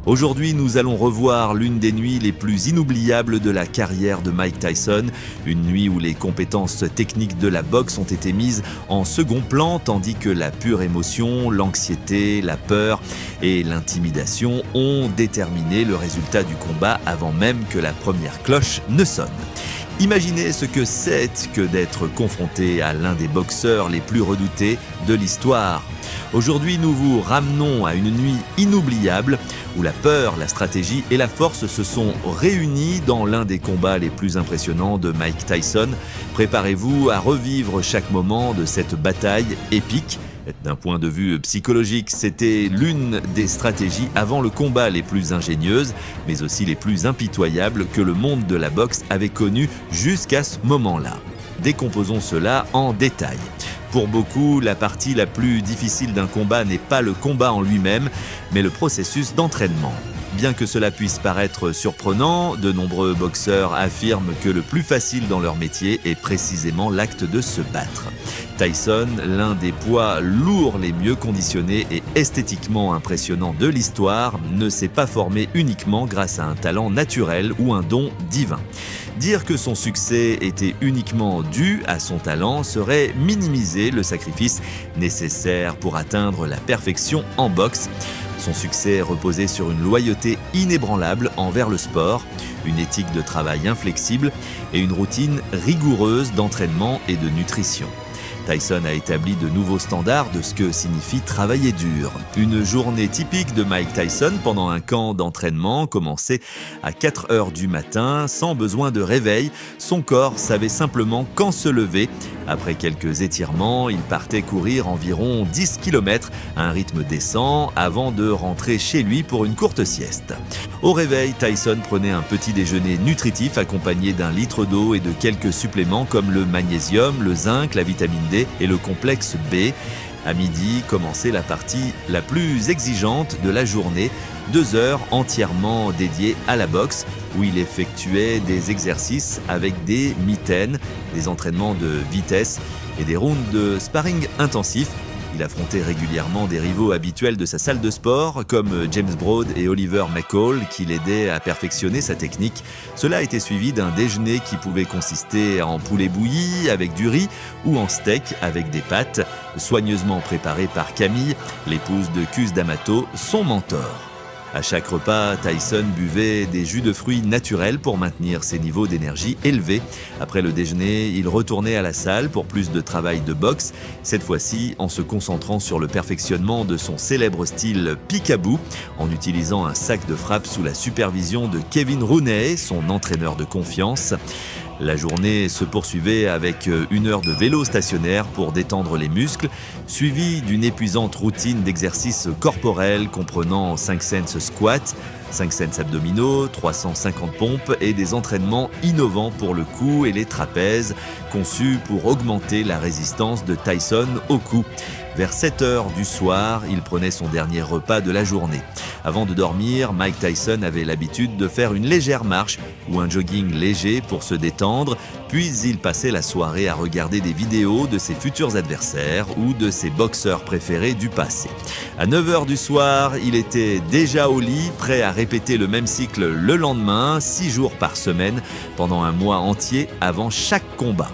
Aujourd'hui, nous allons revoir l'une des nuits les plus inoubliables de la carrière de Mike Tyson. Une nuit où les compétences techniques de la boxe ont été mises en second plan, tandis que la pure émotion, l'anxiété, la peur et l'intimidation ont déterminé le résultat du combat avant même que la première cloche ne sonne. Imaginez ce que c'est que d'être confronté à l'un des boxeurs les plus redoutés de l'histoire. Aujourd'hui, nous vous ramenons à une nuit inoubliable où la peur, la stratégie et la force se sont réunies dans l'un des combats les plus impressionnants de Mike Tyson. Préparez-vous à revivre chaque moment de cette bataille épique. D'un point de vue psychologique, c'était l'une des stratégies avant le combat les plus ingénieuses, mais aussi les plus impitoyables que le monde de la boxe avait connues jusqu'à ce moment-là. Décomposons cela en détail. Pour beaucoup, la partie la plus difficile d'un combat n'est pas le combat en lui-même, mais le processus d'entraînement. Bien que cela puisse paraître surprenant, de nombreux boxeurs affirment que le plus facile dans leur métier est précisément l'acte de se battre. Tyson, l'un des poids lourds les mieux conditionnés et esthétiquement impressionnants de l'histoire, ne s'est pas formé uniquement grâce à un talent naturel ou un don divin. Dire que son succès était uniquement dû à son talent serait minimiser le sacrifice nécessaire pour atteindre la perfection en boxe. Son succès reposait sur une loyauté inébranlable envers le sport, une éthique de travail inflexible et une routine rigoureuse d'entraînement et de nutrition. Tyson a établi de nouveaux standards de ce que signifie travailler dur. Une journée typique de Mike Tyson pendant un camp d'entraînement commençait à 4 heures du matin, sans besoin de réveil. Son corps savait simplement quand se lever. Après quelques étirements, il partait courir environ 10 km à un rythme décent avant de rentrer chez lui pour une courte sieste. Au réveil, Tyson prenait un petit déjeuner nutritif accompagné d'un litre d'eau et de quelques suppléments comme le magnésium, le zinc, la vitamine D et le complexe B. À midi, commençait la partie la plus exigeante de la journée, 2 heures entièrement dédiées à la boxe, où il effectuait des exercices avec des mitaines, des entraînements de vitesse et des rounds de sparring intensifs. Il affrontait régulièrement des rivaux habituels de sa salle de sport, comme James Broad et Oliver McCall, qui l'aidaient à perfectionner sa technique. Cela était suivi d'un déjeuner qui pouvait consister en poulet bouilli avec du riz ou en steak avec des pâtes, soigneusement préparé par Camille, l'épouse de Cus D'Amato, son mentor. À chaque repas, Tyson buvait des jus de fruits naturels pour maintenir ses niveaux d'énergie élevés. Après le déjeuner, il retournait à la salle pour plus de travail de boxe, cette fois-ci en se concentrant sur le perfectionnement de son célèbre style peekaboo, en utilisant un sac de frappe sous la supervision de Kevin Rooney, son entraîneur de confiance. La journée se poursuivait avec 1 heure de vélo stationnaire pour détendre les muscles, suivie d'une épuisante routine d'exercices corporels comprenant 5 cents squats, 5 cents abdominaux, 350 pompes et des entraînements innovants pour le cou et les trapèzes, conçus pour augmenter la résistance de Tyson au coup. Vers 7 heures du soir, il prenait son dernier repas de la journée. Avant de dormir, Mike Tyson avait l'habitude de faire une légère marche ou un jogging léger pour se détendre, puis il passait la soirée à regarder des vidéos de ses futurs adversaires ou de ses boxeurs préférés du passé. À 9 heures du soir, il était déjà au lit, prêt à répéter le même cycle le lendemain, 6 jours par semaine, pendant un mois entier avant chaque combat.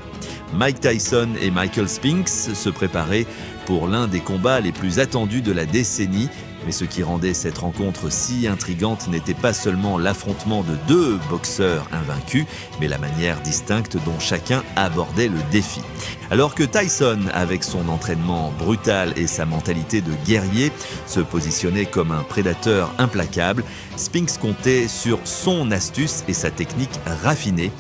Mike Tyson et Michael Spinks se préparaient pour l'un des combats les plus attendus de la décennie. Mais ce qui rendait cette rencontre si intrigante n'était pas seulement l'affrontement de 2 boxeurs invaincus, mais la manière distincte dont chacun abordait le défi. Alors que Tyson, avec son entraînement brutal et sa mentalité de guerrier, se positionnait comme un prédateur implacable, Spinks comptait sur son astuce et sa technique raffinée.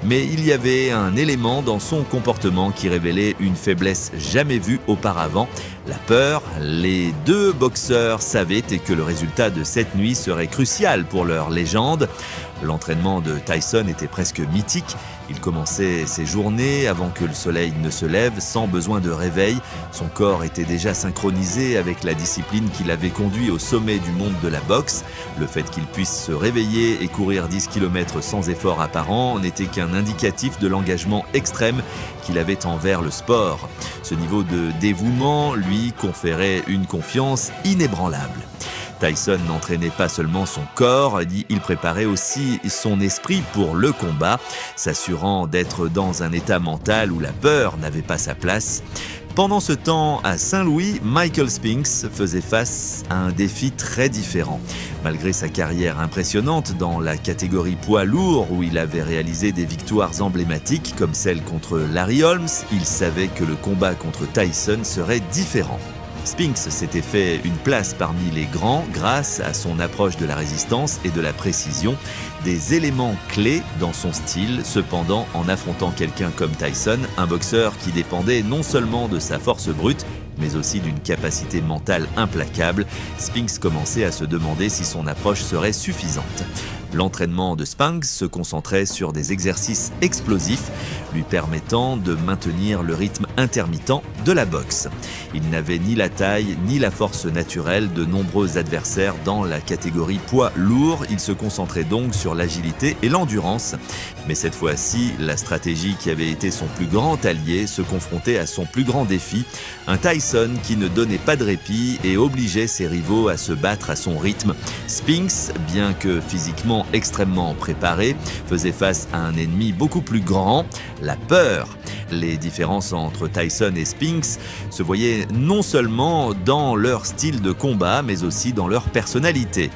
Mais il y avait un élément dans son comportement qui révélait une faiblesse jamais vue auparavant, la peur. Les 2 boxeurs savaient que le résultat de cette nuit serait crucial pour leur légende. L'entraînement de Tyson était presque mythique. Il commençait ses journées avant que le soleil ne se lève, sans besoin de réveil. Son corps était déjà synchronisé avec la discipline qui l'avait conduit au sommet du monde de la boxe. Le fait qu'il puisse se réveiller et courir 10 km sans effort apparent n'était qu'un indicatif de l'engagement extrême qu'il avait envers le sport. Ce niveau de dévouement lui conférait une confiance inébranlable. Tyson n'entraînait pas seulement son corps, il préparait aussi son esprit pour le combat, s'assurant d'être dans un état mental où la peur n'avait pas sa place. Pendant ce temps, à Saint-Louis, Michael Spinks faisait face à un défi très différent. Malgré sa carrière impressionnante dans la catégorie poids lourd où il avait réalisé des victoires emblématiques comme celle contre Larry Holmes, il savait que le combat contre Tyson serait différent. Spinks s'était fait une place parmi les grands grâce à son approche de la résistance et de la précision, des éléments clés dans son style. Cependant, en affrontant quelqu'un comme Tyson, un boxeur qui dépendait non seulement de sa force brute, mais aussi d'une capacité mentale implacable, Spinks commençait à se demander si son approche serait suffisante. L'entraînement de Spinks se concentrait sur des exercices explosifs, lui permettant de maintenir le rythme intermittent de la boxe. Il n'avait ni la taille ni la force naturelle de nombreux adversaires dans la catégorie poids lourd. Il se concentrait donc sur l'agilité et l'endurance. Mais cette fois-ci, la stratégie qui avait été son plus grand allié se confrontait à son plus grand défi, un Tyson qui ne donnait pas de répit et obligeait ses rivaux à se battre à son rythme. Spinks, bien que physiquement extrêmement préparé, faisait face à un ennemi beaucoup plus grand, la peur. Les différences entre Tyson et Spinks se voyaient non seulement dans leur style de combat, mais aussi dans leur personnalité.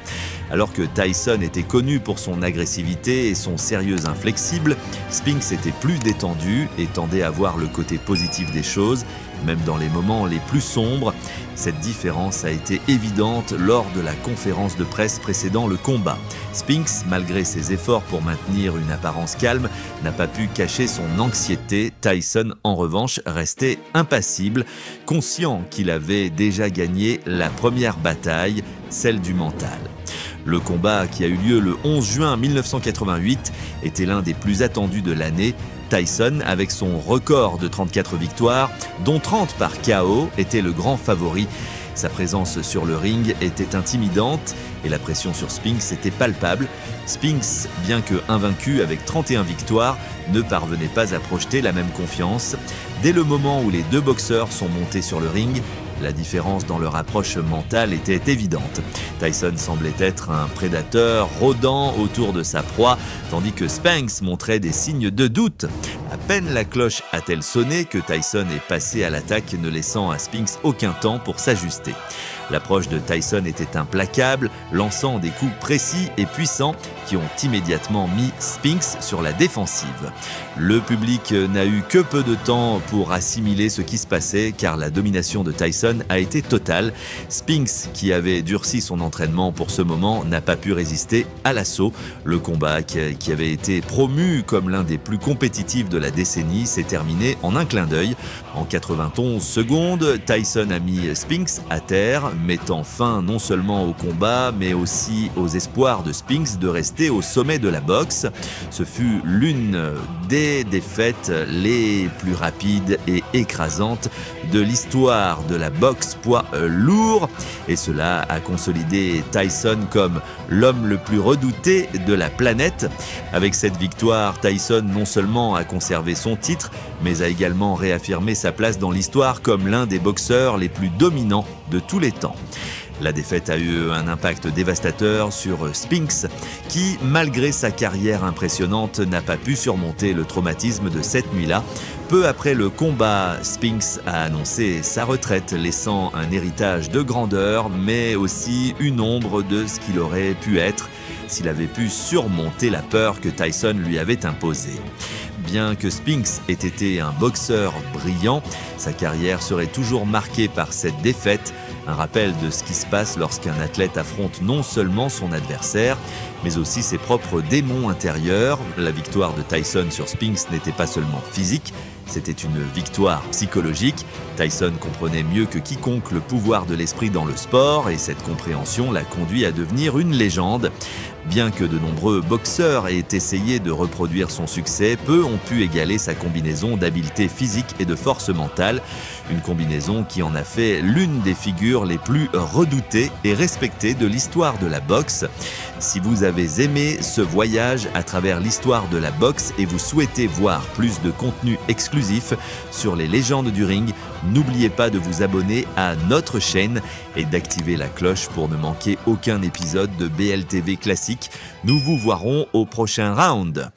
Alors que Tyson était connu pour son agressivité et son sérieux inflexible, Spinks était plus détendu et tendait à voir le côté positif des choses, même dans les moments les plus sombres. Cette différence a été évidente lors de la conférence de presse précédant le combat. Spinks, malgré ses efforts pour maintenir une apparence calme, n'a pas pu cacher son anxiété. Tyson, en revanche, restait impassible, conscient qu'il avait déjà gagné la première bataille, celle du mental. Le combat qui a eu lieu le 11 juin 1988 était l'un des plus attendus de l'année. Tyson, avec son record de 34 victoires, dont 30 par KO, était le grand favori. Sa présence sur le ring était intimidante et la pression sur Spinks était palpable. Spinks, bien que invaincu avec 31 victoires, ne parvenait pas à projeter la même confiance. Dès le moment où les deux boxeurs sont montés sur le ring, la différence dans leur approche mentale était évidente. Tyson semblait être un prédateur rôdant autour de sa proie, tandis que Spinks montrait des signes de doute. À peine la cloche a-t-elle sonné que Tyson est passé à l'attaque, ne laissant à Spinks aucun temps pour s'ajuster. L'approche de Tyson était implacable, lançant des coups précis et puissants qui ont immédiatement mis Spinks sur la défensive. Le public n'a eu que peu de temps pour assimiler ce qui se passait car la domination de Tyson a été totale. Spinks, qui avait durci son entraînement pour ce moment, n'a pas pu résister à l'assaut. Le combat, qui avait été promu comme l'un des plus compétitifs de la décennie, s'est terminé en un clin d'œil. En 91 secondes, Tyson a mis Spinks à terre, mettant fin non seulement au combat, mais aussi aux espoirs de Spinks de rester au sommet de la boxe. Ce fut l'une des défaites les plus rapides et écrasantes de l'histoire de la boxe poids lourd, et cela a consolidé Tyson comme l'homme le plus redouté de la planète. Avec cette victoire, Tyson non seulement a conservé son titre, mais a également réaffirmé sa place dans l'histoire comme l'un des boxeurs les plus dominants de tous les temps. La défaite a eu un impact dévastateur sur Spinks, qui, malgré sa carrière impressionnante, n'a pas pu surmonter le traumatisme de cette nuit-là. Peu après le combat, Spinks a annoncé sa retraite, laissant un héritage de grandeur, mais aussi une ombre de ce qu'il aurait pu être s'il avait pu surmonter la peur que Tyson lui avait imposée. Bien que Spinks ait été un boxeur brillant, sa carrière serait toujours marquée par cette défaite, un rappel de ce qui se passe lorsqu'un athlète affronte non seulement son adversaire, mais aussi ses propres démons intérieurs. La victoire de Tyson sur Spinks n'était pas seulement physique, c'était une victoire psychologique. Tyson comprenait mieux que quiconque le pouvoir de l'esprit dans le sport et cette compréhension l'a conduit à devenir une légende. Bien que de nombreux boxeurs aient essayé de reproduire son succès, peu ont pu égaler sa combinaison d'habileté physique et de force mentale, une combinaison qui en a fait l'une des figures les plus redoutées et respectées de l'histoire de la boxe. Si vous avez aimé ce voyage à travers l'histoire de la boxe et vous souhaitez voir plus de contenu exclusif sur les légendes du ring, n'oubliez pas de vous abonner à notre chaîne et d'activer la cloche pour ne manquer aucun épisode de BLTV Classique. Nous vous verrons au prochain round.